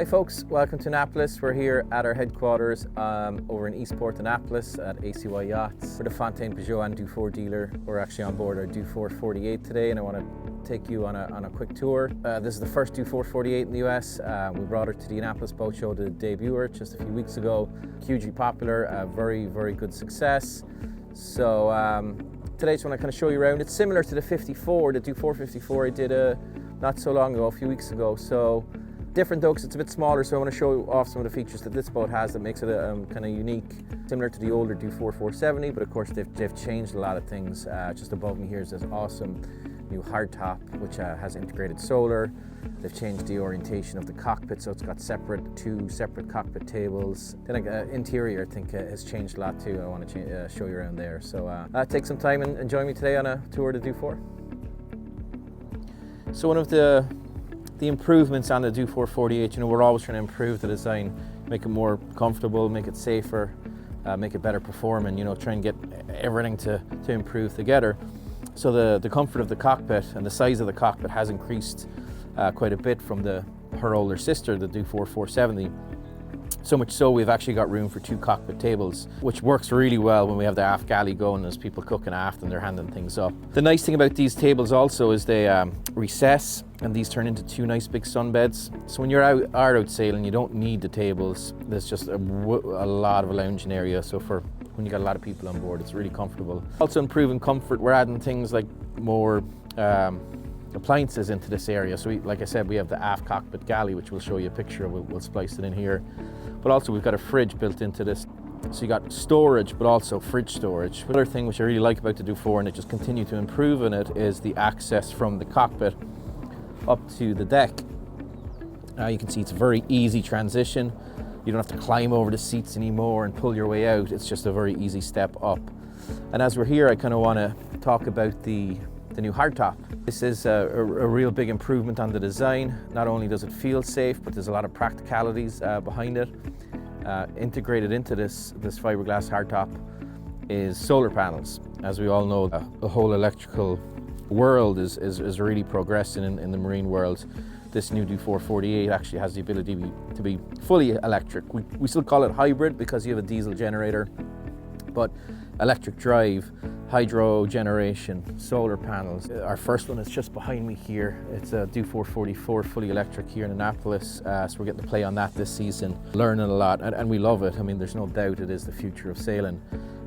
Hi folks, welcome to Annapolis. We're here at our headquarters over in Eastport, Annapolis at ACY Yachts. We're the Fontaine Peugeot and Dufour dealer. We're actually on board our Dufour 48 today, and I want to take you on a quick tour. This is the first Dufour 48 in the US. We brought her to the Annapolis Boat Show to debut her just a few weeks ago. Hugely popular, very good success. So today I just want to kind of show you around. It's similar to the 54, the Dufour 54 I did not so long ago, a few weeks ago. So different though, because it's a bit smaller, so I want to show off some of the features that this boat has that makes it kind of unique, similar to the older Dufour 470, but of course they've changed a lot of things. Just above me here is this awesome new hardtop, which has integrated solar. They've changed the orientation of the cockpit, so it's got two separate cockpit tables. Then interior, I think, has changed a lot too. I want to show you around there. So take some time and join me today on a tour of the Dufour. So one of the improvements on the Dufour 48, we're always trying to improve the design, make it more comfortable, make it safer, make it better performing, try and get everything to improve together. So the comfort of the cockpit and the size of the cockpit has increased quite a bit from her older sister, the Dufour 470. So much so we've actually got room for 2 cockpit tables, which works really well when we have the aft galley going. There's people cooking aft and they're handing things up. The nice thing about these tables also is they recess, and these turn into 2 nice big sunbeds. So when you're out sailing, you don't need the tables. There's just a lot of lounging area. So for when you got a lot of people on board, it's really comfortable. Also improving comfort, we're adding things like more appliances into this area. So like I said, we have the aft cockpit galley, which we'll show you a picture of. We'll splice it in here. But also we've got a fridge built into this. So you got storage, but also fridge storage. Another thing which I really like about the Dufour, and it just continue to improve in it, is the access from the cockpit up to the deck. You can see it's a very easy transition. You don't have to climb over the seats anymore and pull your way out. It's just a very easy step up. And as we're here, I kind of want to talk about the new hardtop. This is a real big improvement on the design. Not only does it feel safe, but there's a lot of practicalities behind it. Integrated into this fiberglass hardtop is solar panels. As we all know, the whole electrical world is really progressing in the marine world. This new Dufour 48 actually has the ability to be fully electric. We still call it hybrid because you have a diesel generator, but electric drive, hydro generation, solar panels. Our first one is just behind me here. It's a Dufour 44 fully electric here in Annapolis. So we're getting to play on that this season, learning a lot, and we love it. I mean, there's no doubt it is the future of sailing,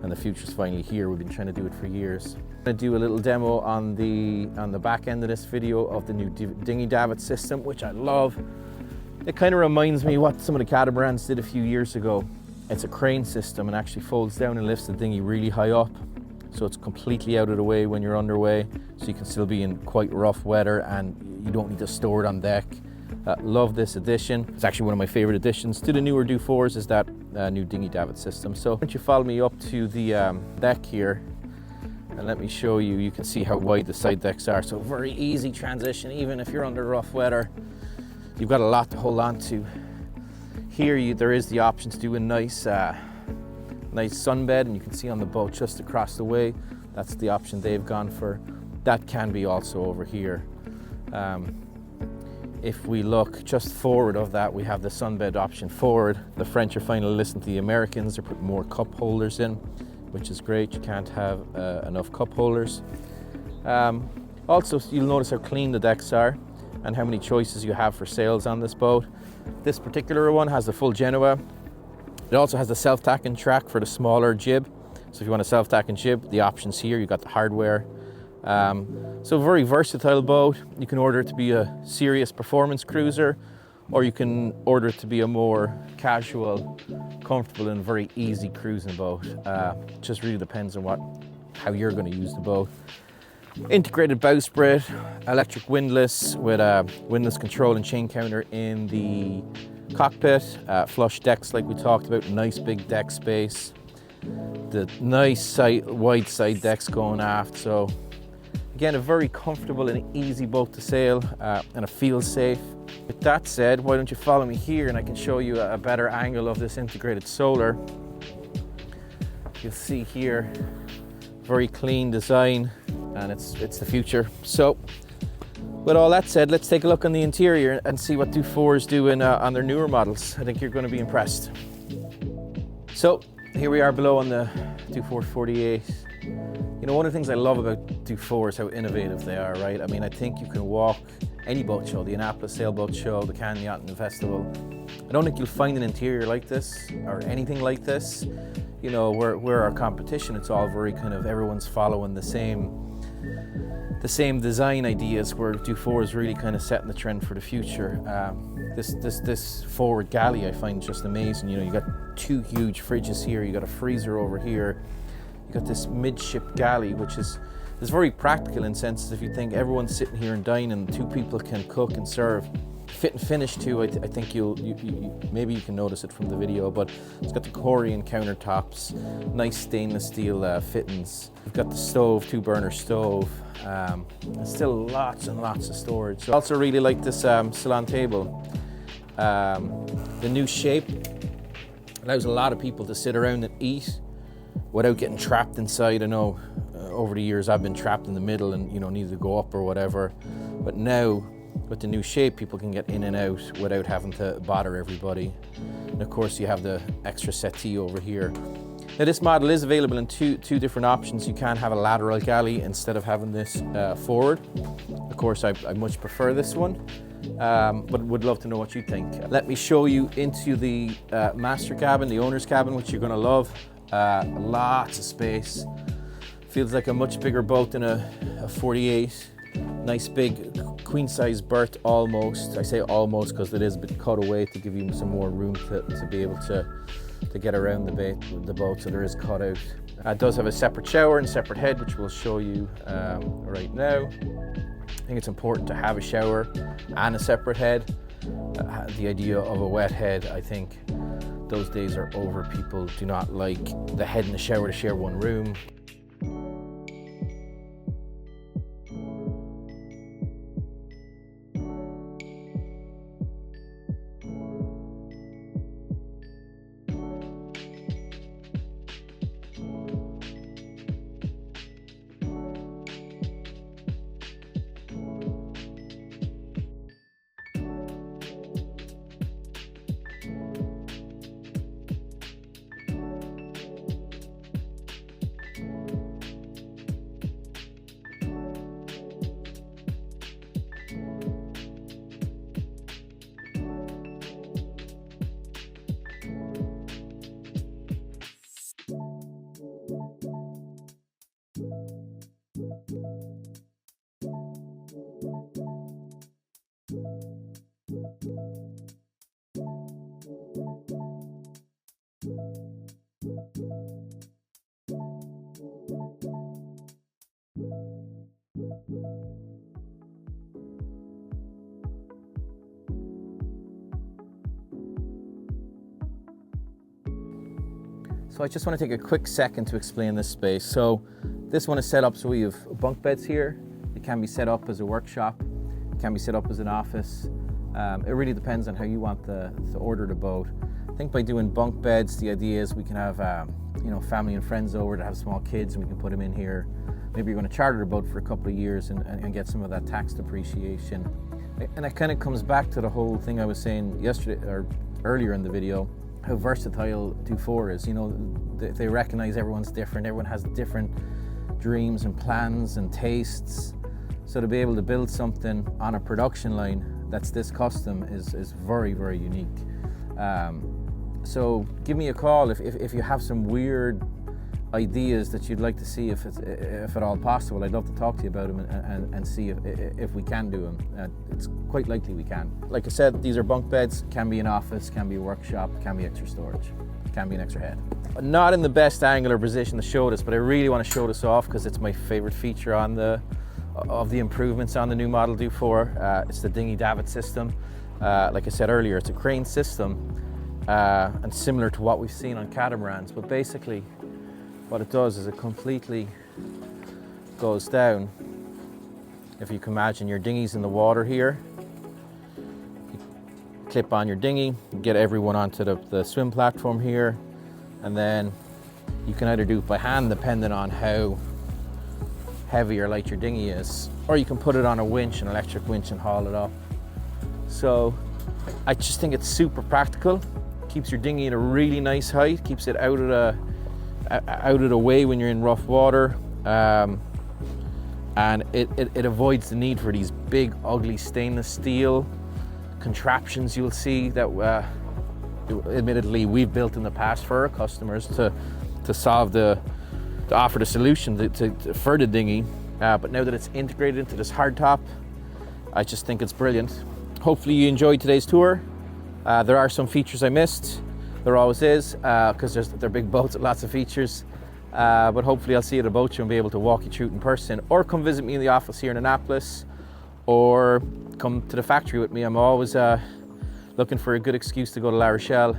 and the future's finally here. We've been trying to do it for years. I'm going to do a little demo on the back end of this video of the new Dinghy davit system, which I love. It kind of reminds me what some of the catamarans did a few years ago. It's a crane system and actually folds down and lifts the dinghy really high up. So it's completely out of the way when you're underway, so you can still be in quite rough weather and you don't need to store it on deck. Love this addition. It's actually one of my favorite additions to the newer Dufours, is that new Dinghy davit system. So why don't you follow me up to the deck here and let me show you. You can see how wide the side decks are, so very easy transition. Even if you're under rough weather, you've got a lot to hold on to. Here there is the option to do a nice sunbed, and you can see on the boat just across the way, that's the option they've gone for. That can be also over here. If we look just forward of that, we have the sunbed option forward. The French are finally listening to the Americans. They're putting more cup holders in, which is great. You can't have enough cup holders. Also, you'll notice how clean the decks are and how many choices you have for sails on this boat. This particular one has the full Jeanneau. It also has the self-tacking track for the smaller jib. So if you want a self-tacking jib, the options here, you've got the hardware. So very versatile boat. You can order it to be a serious performance cruiser, or you can order it to be a more casual, comfortable and very easy cruising boat. Just really depends on how you're going to use the boat. Integrated bowsprit, electric windlass with a windlass control and chain counter in the cockpit, flush decks like we talked about, nice big deck space, the nice wide side decks going aft. So again, a very comfortable and easy boat to sail, and it feels safe. With that said, why don't you follow me here and I can show you a better angle of this integrated solar. You'll see here, very clean design, and it's the future. So With all that said, let's take a look on the interior and see what Dufour is doing on their newer models. I think you're going to be impressed. So here we are below on the Dufour 48. You know, one of the things I love about Dufour is how innovative they are, right? I mean, I think you can walk any boat show, the Annapolis Sailboat Show, the Cannes Yacht Festival. I don't think you'll find an interior like this or anything like this. You know, where our competition, it's all very kind of, everyone's following the same design ideas, where Dufour is really kind of setting the trend for the future. This forward galley I find just amazing. You know, you got two huge fridges here, you got a freezer over here, you got this midship galley, which is very practical in senses. If you think everyone's sitting here and dining, two people can cook and serve. Fit and finish too, I think maybe you can notice it from the video, but it's got the Korean countertops, nice stainless steel fittings. We've got the stove, 2-burner stove, and still lots and lots of storage. I also really like this Salon table. The new shape allows a lot of people to sit around and eat without getting trapped inside. I know over the years I've been trapped in the middle and, you know, needed to go up or whatever, but now with the new shape, people can get in and out without having to bother everybody. And of course, you have the extra settee over here. Now, this model is available in two different options. You can have a lateral galley instead of having this forward. Of course, I much prefer this one, but would love to know what you think. Let me show you into the master cabin, the owner's cabin, which you're gonna love. Lots of space. Feels like a much bigger boat than a 48. Nice big queen size berth almost. I say almost because it is a bit cut away to give you some more room to be able to get around the boat, so there is cut out. It does have a separate shower and separate head, which we'll show you right now. I think it's important to have a shower and a separate head. The idea of a wet head, I think those days are over. People do not like the head and the shower to share one room. So I just want to take a quick second to explain this space. So this one is set up so we have bunk beds here. It can be set up as a workshop. It can be set up as an office. It really depends on how you want to order the boat. I think by doing bunk beds, the idea is we can have you know, family and friends over that have small kids, and we can put them in here. Maybe you're going to charter a boat for a couple of years and get some of that tax depreciation. And it kind of comes back to the whole thing I was saying yesterday or earlier in the video, how versatile Dufour is. You know, they recognize everyone's different. Everyone has different dreams and plans and tastes. So to be able to build something on a production line that's this custom is very, very unique. So give me a call if you have some weird ideas that you'd like to see, if at all possible. I'd love to talk to you about them and see if we can do them. It's quite likely we can. Like I said, these are bunk beds, can be an office, can be a workshop, can be extra storage, can be an extra head. Not in the best angular position to show this, but I really want to show this off because it's my favorite feature of the improvements on the new model Dufour. It's the Dinghy davit system. Like I said earlier, it's a crane system and similar to what we've seen on catamarans, but basically what it does is it completely goes down. If you can imagine your dinghy's in the water here, you clip on your dinghy, get everyone onto the swim platform here, and then you can either do it by hand depending on how heavy or light your dinghy is. Or you can put it on a winch, an electric winch, and haul it up. So I just think it's super practical. Keeps your dinghy at a really nice height, keeps it out of the way when you're in rough water. And it avoids the need for these big, ugly stainless steel contraptions you'll see that admittedly we've built in the past for our customers to offer the solution for the dinghy. But now that it's integrated into this hardtop, I just think it's brilliant. Hopefully you enjoyed today's tour. There are some features I missed. There always is, because they're big boats with lots of features. But hopefully I'll see you at a boat show and be able to walk you through it in person, or come visit me in the office here in Annapolis, or come to the factory with me. I'm always looking for a good excuse to go to La Rochelle.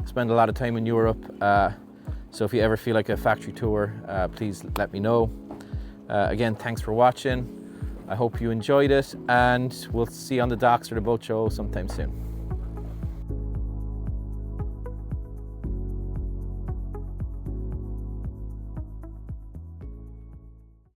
Spend a lot of time in Europe. So if you ever feel like a factory tour, please let me know. Again, thanks for watching. I hope you enjoyed it, and we'll see you on the docks or the boat show sometime soon.